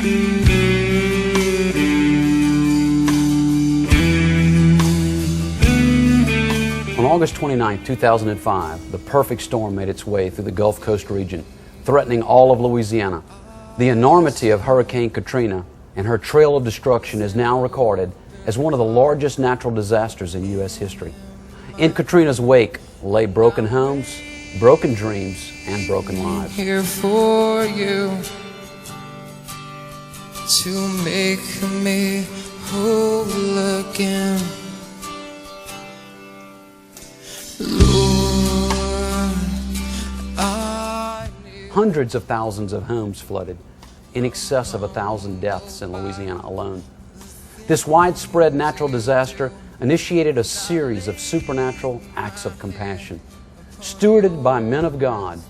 On August 29, 2005, the perfect storm made its way through the Gulf Coast region, threatening all of Louisiana. The enormity of Hurricane Katrina and her trail of destruction is now recorded as one of the largest natural disasters in U.S. history. In Katrina's wake lay broken homes, broken dreams, and broken lives. Here for you to make me whole again. Hundreds of thousands of homes flooded, in excess of 1,000 deaths in Louisiana alone. This widespread natural disaster initiated a series of supernatural acts of compassion, stewarded by men of God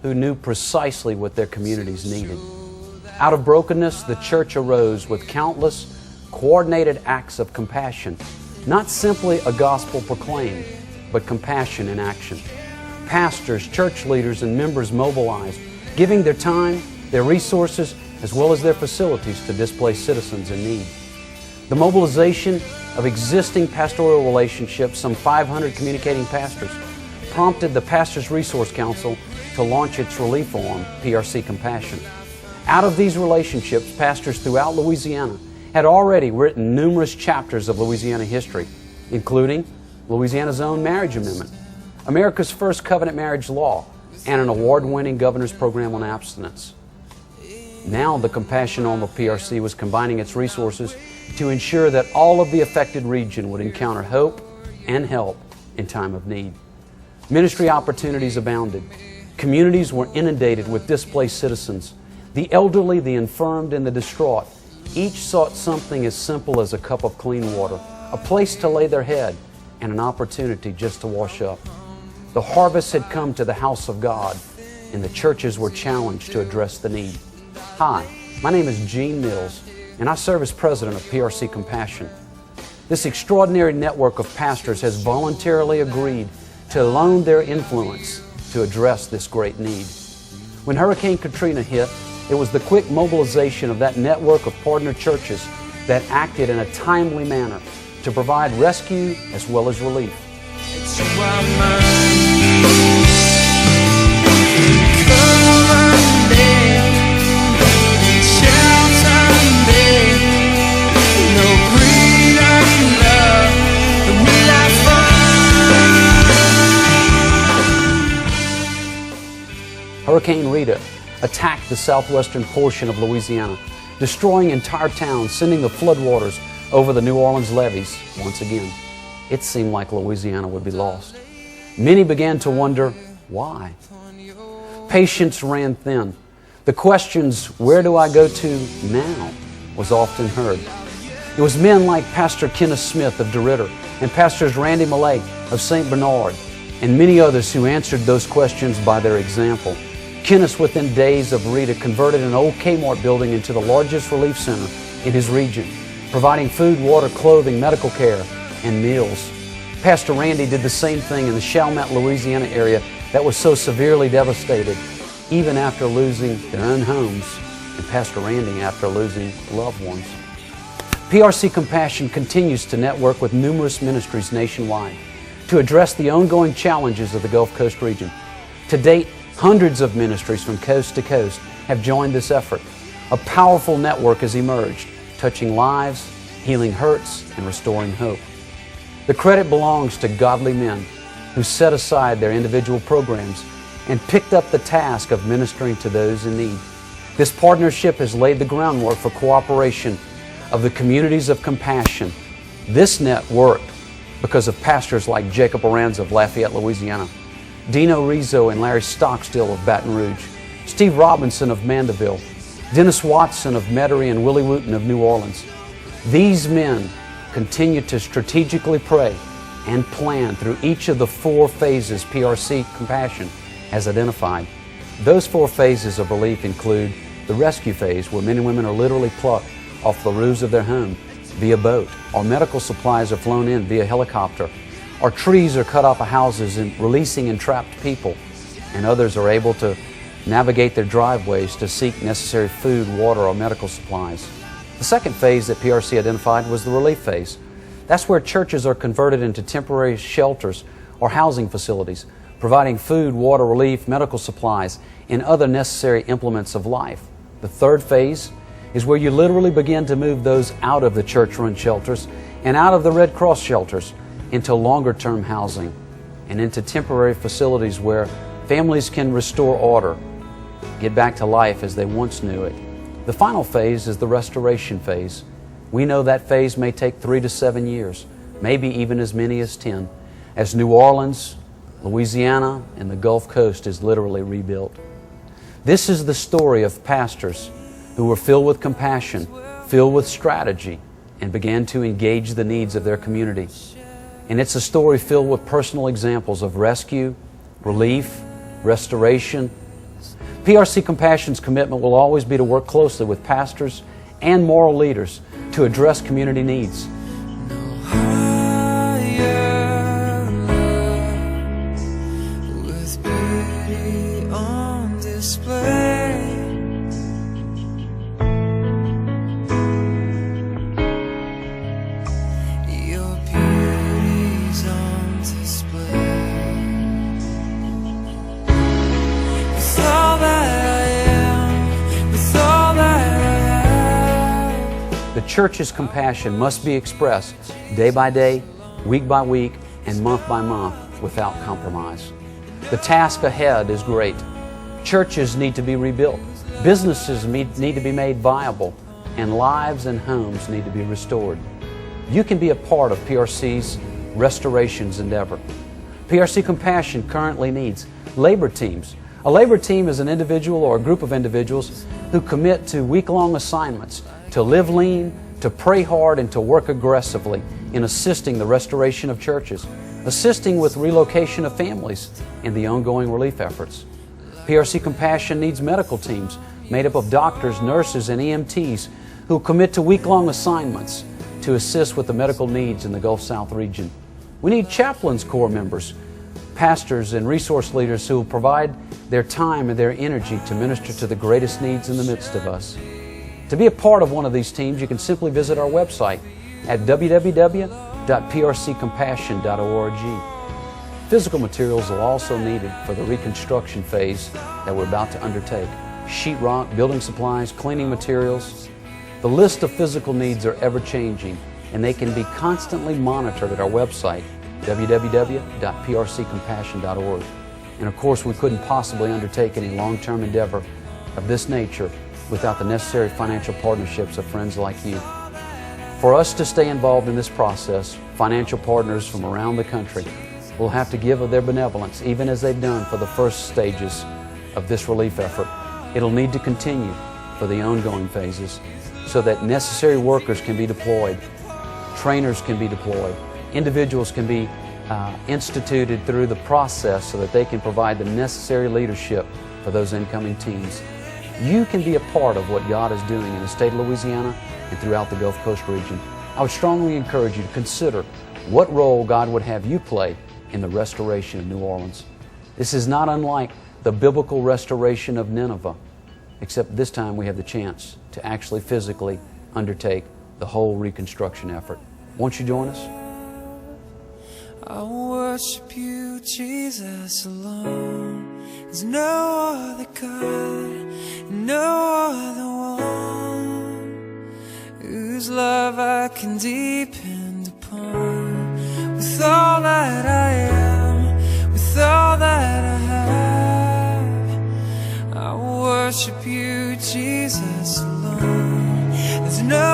who knew precisely what their communities needed. Out of brokenness, the church arose with countless coordinated acts of compassion, not simply a gospel proclaimed, but compassion in action. Pastors, church leaders, and members mobilized, giving their time, their resources, as well as their facilities to displaced citizens in need. The mobilization of existing pastoral relationships, some 500 communicating pastors, prompted the Pastors Resource Council to launch its relief arm, PRC Compassion. Out of these relationships, pastors throughout Louisiana had already written numerous chapters of Louisiana history, including Louisiana's own marriage amendment, America's first covenant marriage law, and an award-winning governor's program on abstinence. Now the Compassion Arm of PRC was combining its resources to ensure that all of the affected region would encounter hope and help in time of need. Ministry opportunities abounded. Communities were inundated with displaced citizens. The elderly, the infirmed, and the distraught each sought something as simple as a cup of clean water, a place to lay their head, and an opportunity just to wash up. The harvest had come to the house of God, and the churches were challenged to address the need. Hi, my name is Gene Mills, and I serve as president of PRC Compassion. This extraordinary network of pastors has voluntarily agreed to loan their influence to address this great need. When Hurricane Katrina hit, it was the quick mobilization of that network of partner churches that acted in a timely manner to provide rescue as well as relief. Hurricane Rita attacked the southwestern portion of Louisiana, destroying entire towns, sending the floodwaters over the New Orleans levees once again. It seemed like Louisiana would be lost. Many began to wonder why. Patience ran thin. The questions, "Where do I go to now?" was often heard. It was men like Pastor Kenneth Smith of DeRitter and Pastors Randy Millay of St. Bernard and many others who answered those questions by their example. Kenneth, within days of Rita, converted an old Kmart building into the largest relief center in his region, providing food, water, clothing, medical care, and meals. Pastor Randy did the same thing in the Chalmette, Louisiana area that was so severely devastated, even after losing their own homes, and Pastor Randy after losing loved ones. PRC Compassion continues to network with numerous ministries nationwide to address the ongoing challenges of the Gulf Coast region. To date, hundreds of ministries from coast to coast have joined this effort. A powerful network has emerged, touching lives, healing hurts, and restoring hope. The credit belongs to godly men who set aside their individual programs and picked up the task of ministering to those in need. This partnership has laid the groundwork for cooperation of the communities of compassion. This net worked because of pastors like Jacob Aranza of Lafayette, Louisiana, Dino Rizzo and Larry Stockstill of Baton Rouge, Steve Robinson of Mandeville, Dennis Watson of Metairie, and Willie Wooten of New Orleans. These men continue to strategically pray and plan through each of the 4 phases PRC Compassion has identified. Those 4 phases of relief include the rescue phase, where men and women are literally plucked off the roofs of their home via boat, or medical supplies are flown in via helicopter, or trees are cut off of houses and releasing entrapped people, and others are able to navigate their driveways to seek necessary food, water, or medical supplies. The second phase that PRC identified was the relief phase. That's where churches are converted into temporary shelters or housing facilities, providing food, water, relief, medical supplies, and other necessary implements of life. The third phase is where you literally begin to move those out of the church-run shelters and out of the Red Cross shelters into longer-term housing and into temporary facilities where families can restore order, get back to life as they once knew it. The final phase is the restoration phase. We know that phase may take 3 to 7 years, maybe even as many as 10, as New Orleans, Louisiana, and the Gulf Coast is literally rebuilt. This is the story of pastors who were filled with compassion, filled with strategy, and began to engage the needs of their community. And it's a story filled with personal examples of rescue, relief, restoration. PRC Compassion's commitment will always be to work closely with pastors and moral leaders to address community needs. With beauty on display, your beauty's on display. With all that I am, with all that I have. The church's compassion must be expressed day by day, week by week, and month by month without compromise. The task ahead is great. Churches need to be rebuilt. Businesses need to be made viable, and lives and homes need to be restored. You can be a part of PRC's restorations endeavor. PRC Compassion currently needs labor teams. A labor team is an individual or a group of individuals who commit to week-long assignments to live lean, to pray hard, and to work aggressively in assisting the restoration of churches, assisting with relocation of families, and the ongoing relief efforts. PRC Compassion needs medical teams made up of doctors, nurses, and EMTs who commit to week-long assignments to assist with the medical needs in the Gulf South region. We need chaplains corps members, pastors, and resource leaders who will provide their time and their energy to minister to the greatest needs in the midst of us. To be a part of one of these teams, you can simply visit our website at www.prccompassion.org. Physical materials are also needed for the reconstruction phase that we're about to undertake. Sheetrock, building supplies, cleaning materials. The list of physical needs are ever-changing, and they can be constantly monitored at our website, www.prccompassion.org. And of course, we couldn't possibly undertake any long-term endeavor of this nature without the necessary financial partnerships of friends like you. For us to stay involved in this process, financial partners from around the country will have to give of their benevolence, even as they've done for the first stages of this relief effort. It'll need to continue for the ongoing phases so that necessary workers can be deployed, trainers can be deployed, individuals can be instituted through the process so that they can provide the necessary leadership for those incoming teams. You can be a part of what God is doing in the state of Louisiana and throughout the Gulf Coast region. I would strongly encourage you to consider what role God would have you play in the restoration of New Orleans. This is not unlike the biblical restoration of Nineveh, except this time we have the chance to actually physically undertake the whole reconstruction effort. Won't you join us? I worship you, Jesus, alone. There's no other God, no other one whose love I can depend upon. With all that I am, with all that I have, I worship you, Jesus, alone. There's no